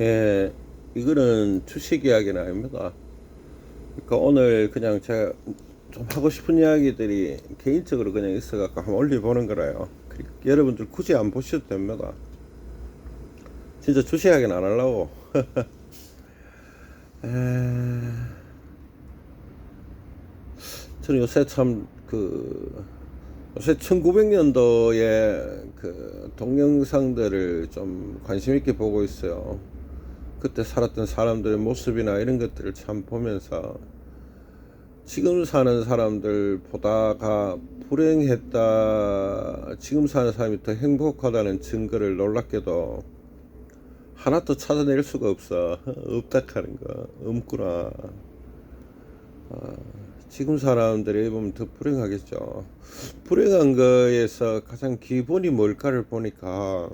예, 이거는 주식 이야기는 아닙니다. 그러니까 오늘 그냥 제가 좀 하고 싶은 이야기들이 개인적으로 그냥 있어갖고 한번 올려보는 거라요. 그러니까 여러분들 굳이 안 보셔도 됩니다. 진짜 주식 이야기는 안 하려고. 저는 요새 요새 1900년도의 그 동영상들을 좀 관심 있게 보고 있어요. 그때 살았던 사람들의 모습이나 이런 것들을 참 보면서 지금 사는 사람들 보다가 불행했다, 지금 사는 사람이 더 행복하다는 증거를 놀랍게도 하나도 찾아낼 수가 없어. 없다 하는 거 없구나. 지금 사람들이 보면 더 불행하겠죠. 불행한 거에서 가장 기본이 뭘까를 보니까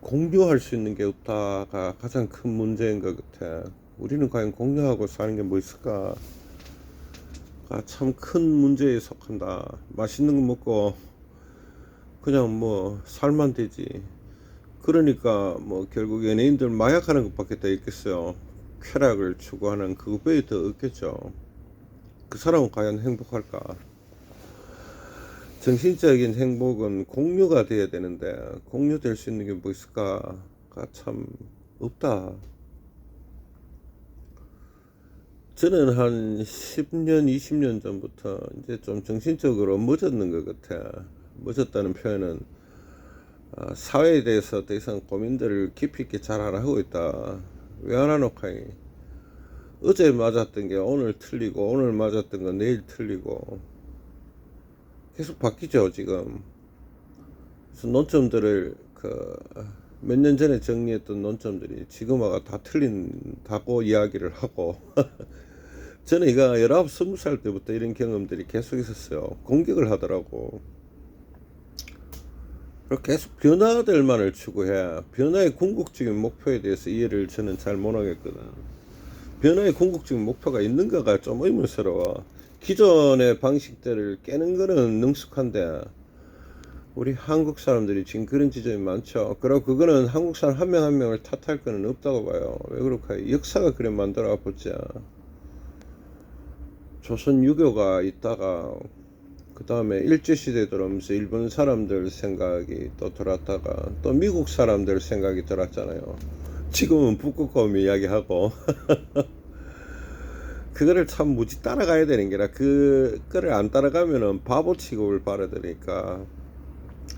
공유할 수 있는 게 없다가 가장 큰 문제인 것 같아. 우리는 과연 공유하고 사는 게 뭐 있을까? 참 큰 문제에 속한다. 맛있는 거 먹고 그냥 뭐 살만 되지. 그러니까 뭐 결국 연예인들 마약하는 것밖에 더 있겠어요. 쾌락을 추구하는 그것밖에 더 없겠죠. 그 사람은 과연 행복할까? 정신적인 행복은 공유가 돼야 되는데 공유될 수 있는 게 뭐 있을까가 참 없다. 저는 한 10년, 20년 전부터 이제 좀 정신적으로 멎었는 것 같아. 멎었다는 표현은 사회에 대해서 더 이상 고민들을 깊이 있게 잘 안 하고 있다. 왜 안 하노카이? 어제 맞았던 게 오늘 틀리고 오늘 맞았던 건 내일 틀리고 계속 바뀌죠 지금. 그래서 논점들을 몇 년 전에 정리했던 논점들이 지금하고 다 틀린다고 이야기를 하고 저는 이거 19, 20살 때부터 이런 경험들이 계속 있었어요. 공격을 하더라고. 그리고 계속 변화들만을 추구해. 변화의 궁극적인 목표에 대해서 이해를 저는 잘 못하겠거든. 변화의 궁극적인 목표가 있는가가 좀 의문스러워. 기존의 방식들을 깨는 거는 능숙한데 우리 한국 사람들이 지금 그런 지점이 많죠. 그리고 그거는 한국 사람 한 명 한 명을 탓할 거는 없다고 봐요. 왜 그럴까요? 역사가 그래 만들어 보자. 조선 유교가 있다가 그 다음에 일제시대 들어오면서 일본 사람들 생각이 또 들었다가 또 미국 사람들 생각이 들었잖아요. 지금은 북극곰 이야기하고 그거를 참 무지 따라가야 되는 게라 그거를 안 따라가면은 바보 취급을 받아들이니까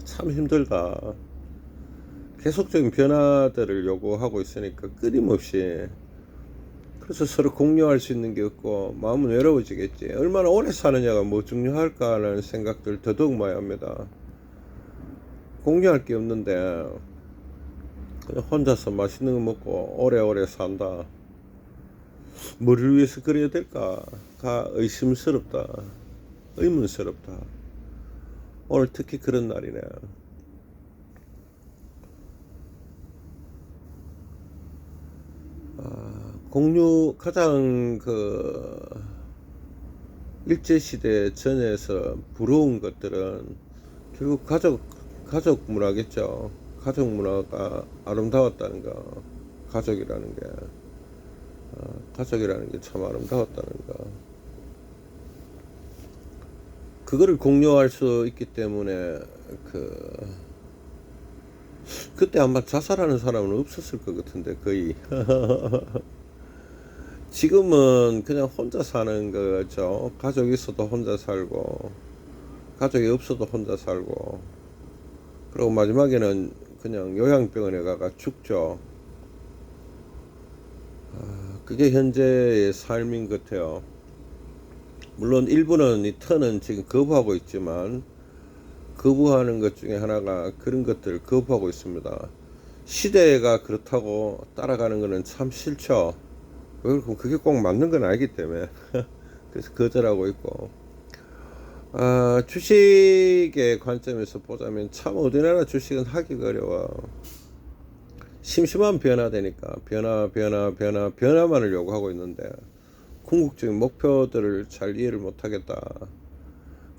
참 힘들다. 계속적인 변화들을 요구하고 있으니까 끊임없이. 그래서 서로 공유할 수 있는 게 없고 마음은 외로워지겠지. 얼마나 오래 사느냐가 뭐 중요할까라는 생각들 더더욱 많이 합니다. 공유할 게 없는데 그냥 혼자서 맛있는 거 먹고 오래오래 산다. 뭐를 위해서 그래야 될까가 의심스럽다. 의문스럽다. 오늘 특히 그런 날이네. 공유 가장 일제시대 전에서 부러운 것들은 결국 가족 문화겠죠. 가족 문화가 아름다웠다는 거. 가족이라는 게 가족이라는 게 참 아름다웠다는 거. 그거를 공유할 수 있기 때문에 그때 아마 자살하는 사람은 없었을 것 같은데 거의. 지금은 그냥 혼자 사는 거죠. 가족이 있어도 혼자 살고 가족이 없어도 혼자 살고 그리고 마지막에는 그냥 요양병원에 가가 죽죠. 그게 현재의 삶인 것 같아요. 물론 일부는 이 터는 지금 거부하고 있지만 거부하는 것 중에 하나가 그런 것들을 거부하고 있습니다. 시대가 그렇다고 따라가는 것은 참 싫죠. 그리고 그게 꼭 맞는 건 아니기 때문에 그래서 거절하고 있고 주식의 관점에서 보자면 참 어디나라 주식은 하기가 어려워. 심심한 변화되니까 변화만을 요구하고 있는데 궁극적인 목표들을 잘 이해를 못하겠다.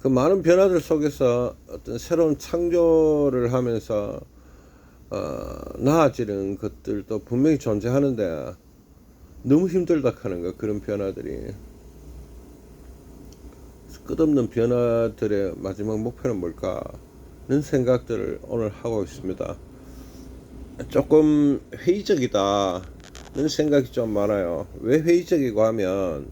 그 많은 변화들 속에서 어떤 새로운 창조를 하면서 나아지는 것들도 분명히 존재하는데 너무 힘들다 하는 거, 그런 변화들이. 끝없는 변화들의 마지막 목표는 뭘까는 생각들을 오늘 하고 있습니다. 조금 회의적이다는 생각이 좀 많아요. 왜 회의적이고 하면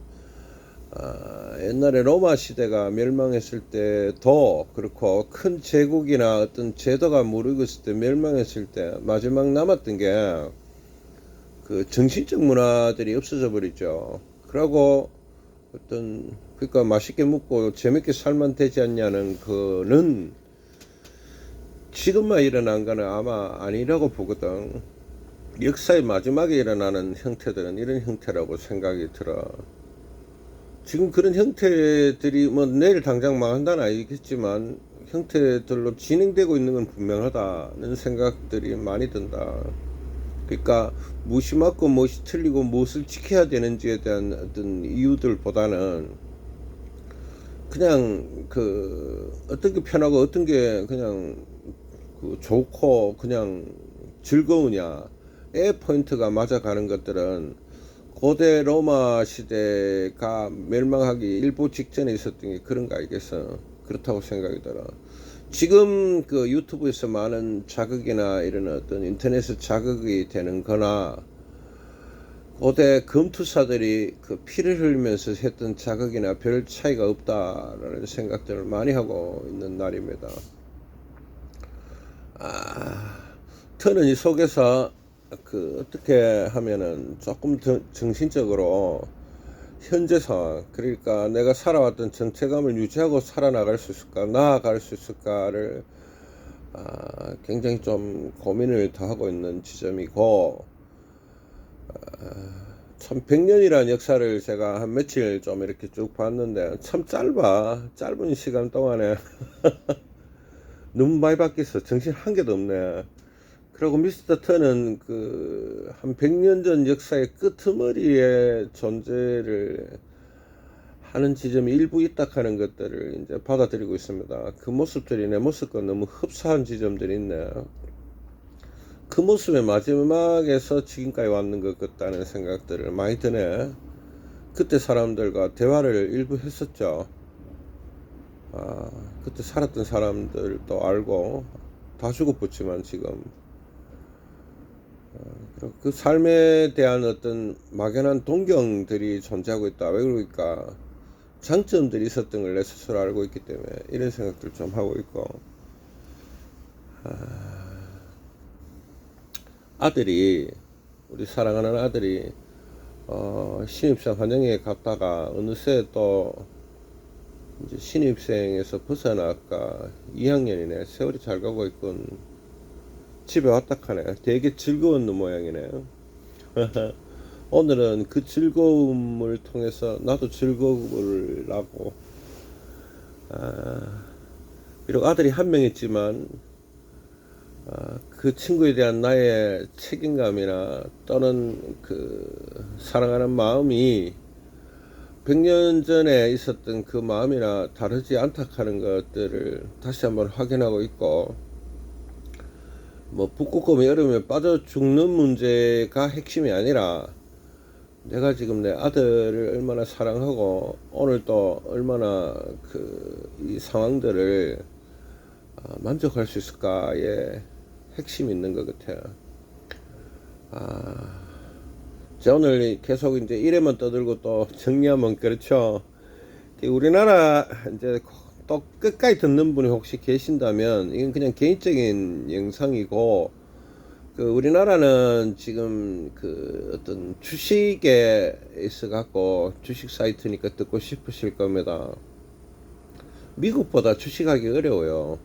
옛날에 로마 시대가 멸망했을 때도 그렇고, 큰 제국이나 어떤 제도가 무르익었을 때, 멸망했을 때 마지막 남았던 게 그 정신적 문화들이 없어져 버리죠. 그러고 그러니까 맛있게 먹고 재밌게 살면 되지 않냐는 거는 지금만 일어난 거는 아마 아니라고 보거든. 역사의 마지막에 일어나는 형태들은 이런 형태라고 생각이 들어. 지금 그런 형태들이 뭐 내일 당장 망한다는 아니겠지만 형태들로 진행되고 있는 건 분명하다는 생각들이 많이 든다. 그러니까 무엇이 맞고 무엇이 틀리고 무엇을 지켜야 되는지에 대한 어떤 이유들보다는 그냥 어떤 게 편하고 어떤 게 그냥 좋고 그냥 즐거우냐의 포인트가 맞아가는 것들은 고대 로마 시대가 멸망하기 일보 직전에 있었던 게 그런 거 알겠어. 그렇다고 생각이 들어. 지금 그 유튜브에서 많은 자극이나 이런 어떤 인터넷에 자극이 되는 거나 고대 검투사들이 그 피를 흘리면서 했던 자극이나 별 차이가 없다라는 생각들을 많이 하고 있는 날입니다. 저는 이 속에서 어떻게 하면은 조금 더 정신적으로 현재 상황, 그러니까 내가 살아왔던 정체감을 유지하고 살아나갈 수 있을까, 나아갈 수 있을까를 굉장히 좀 고민을 더 하고 있는 지점이고, 참 100년이라는 역사를 제가 한 며칠 좀 이렇게 쭉 봤는데 참 짧은 시간 동안에 너무 많이 바뀌었어. 정신 한 개도 없네. 그리고 미스터 턴은 한 100년 전 역사의 끄트머리에 존재를 하는 지점이 일부 있다 하는 것들을 이제 받아들이고 있습니다. 그 모습들이 내 모습과 너무 흡사한 지점들이 있네. 그 모습의 마지막에서 지금까지 왔는 것 같다는 생각들을 많이 드네. 그때 사람들과 대화를 일부 했었죠. 그때 살았던 사람들도 알고 다 죽어붙지만 지금 그 삶에 대한 어떤 막연한 동경들이 존재하고 있다. 왜 그러니까 장점들이 있었던 걸 내 스스로 알고 있기 때문에 이런 생각들 좀 하고 있고, 우리 사랑하는 아들이 신입생 환영회에 갔다가 어느새 또 이제 신입생에서 벗어나까 2학년이네. 세월이 잘 가고 있군. 집에 왔다 하네. 되게 즐거운 모양이네. 오늘은 그 즐거움을 통해서 나도 즐거우려고, 비록 아들이 한 명 있지만 그 친구에 대한 나의 책임감이나 또는 사랑하는 마음이 100년 전에 있었던 그 마음이나 다르지 않다 하는 것들을 다시 한번 확인하고 있고, 뭐 북극곰이 여름에 빠져 죽는 문제가 핵심이 아니라 내가 지금 내 아들을 얼마나 사랑하고 오늘 또 얼마나 이 상황들을 만족할 수 있을까의 핵심이 있는 것 같아요. 제가 오늘 계속 이제 이래만 떠들고 또 정리하면 그렇죠. 우리나라 이제 또 끝까지 듣는 분이 혹시 계신다면 이건 그냥 개인적인 영상이고, 우리나라는 지금 어떤 주식에 있어 갖고 주식 사이트니까 듣고 싶으실 겁니다. 미국보다 주식하기 어려워요.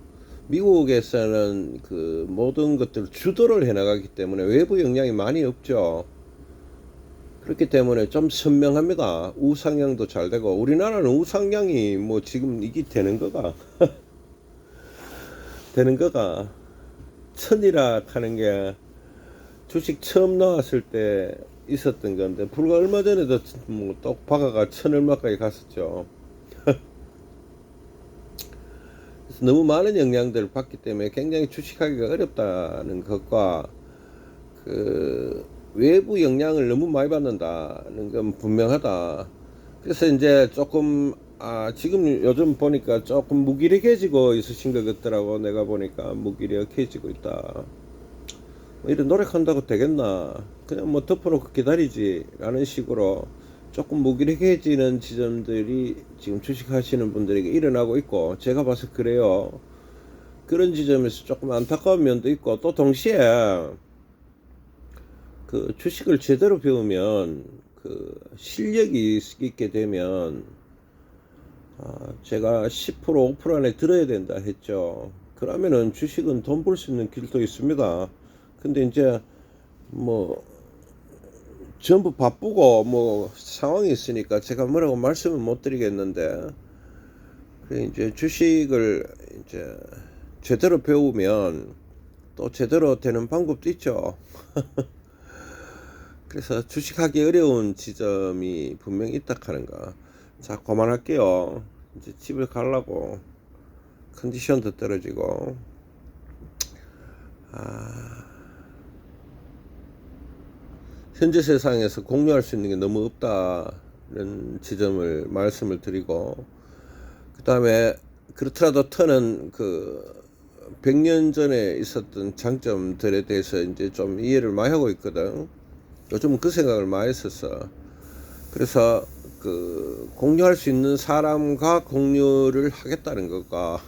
미국에서는 모든 것들을 주도를 해 나가기 때문에 외부 영향이 많이 없죠. 그렇기 때문에 좀 선명합니다. 우상향도 잘 되고, 우리나라는 우상향이 뭐 지금 이게 되는 거가 천이라 하는 게 주식 처음 나왔을 때 있었던 건데, 불과 얼마 전에도 뭐 똑 박아가 1000 얼마까지 갔었죠. 그래서 너무 많은 영향들을 받기 때문에 굉장히 주식하기가 어렵다는 것과, 그 외부 영향을 너무 많이 받는다는 건 분명하다. 그래서 이제 조금 지금 요즘 보니까 조금 무기력해지고 있으신 것 같더라고. 내가 보니까 무기력해지고 있다. 뭐 이래 노력한다고 되겠나? 그냥 뭐 덮어놓고 기다리지 라는 식으로 조금 무기력해지는 지점들이 지금 주식하시는 분들에게 일어나고 있고, 제가 봐서 그래요. 그런 지점에서 조금 안타까운 면도 있고, 또 동시에 그 주식을 제대로 배우면 그 실력이 있게 되면 제가 10% 5% 안에 들어야 된다 했죠. 그러면은 주식은 돈 벌 수 있는 길도 있습니다. 근데 이제 뭐 전부 바쁘고 뭐 상황이 있으니까 제가 뭐라고 말씀을 못 드리겠는데, 그래 이제 주식을 이제 제대로 배우면 또 제대로 되는 방법도 있죠. 그래서 주식하기 어려운 지점이 분명히 있다 하는 거. 자, 그만할게요. 이제 집에 가려고. 컨디션도 떨어지고. 현재 세상에서 공유할 수 있는 게 너무 없다는 지점을 말씀을 드리고, 그 다음에 그렇더라도 터는 그 100년 전에 있었던 장점들에 대해서 이제 좀 이해를 많이 하고 있거든. 요즘은 그 생각을 많이 했었어. 그래서 그 공유할 수 있는 사람과 공유를 하겠다는 것과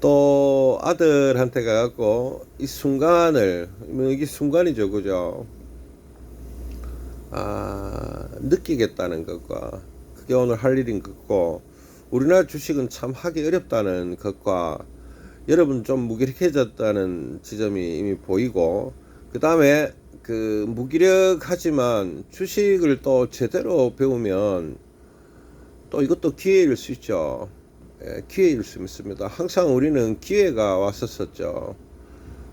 또 아들한테 가갖고 이 순간을, 뭐 이게 순간이죠, 그죠? 느끼겠다는 것과, 그게 오늘 할 일인 것고, 우리나라 주식은 참 하기 어렵다는 것과, 여러분 좀 무기력해졌다는 지점이 이미 보이고, 그 다음에 그 무기력하지만 주식을 또 제대로 배우면 또 이것도 기회일 수 있죠. 예, 기회일 수 있습니다. 항상 우리는 기회가 왔었었죠.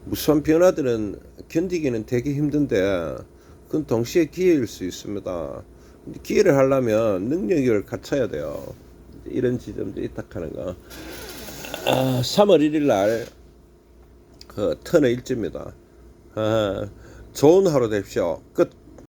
무수한 변화들은 견디기는 되게 힘든데 그건 동시에 기회일 수 있습니다. 기회를 하려면 능력을 갖춰야 돼요. 이런 지점도 있다 하는 거. 3월 1일 날 그 터너 일지입니다. 좋은 하루 되십시오. 끝.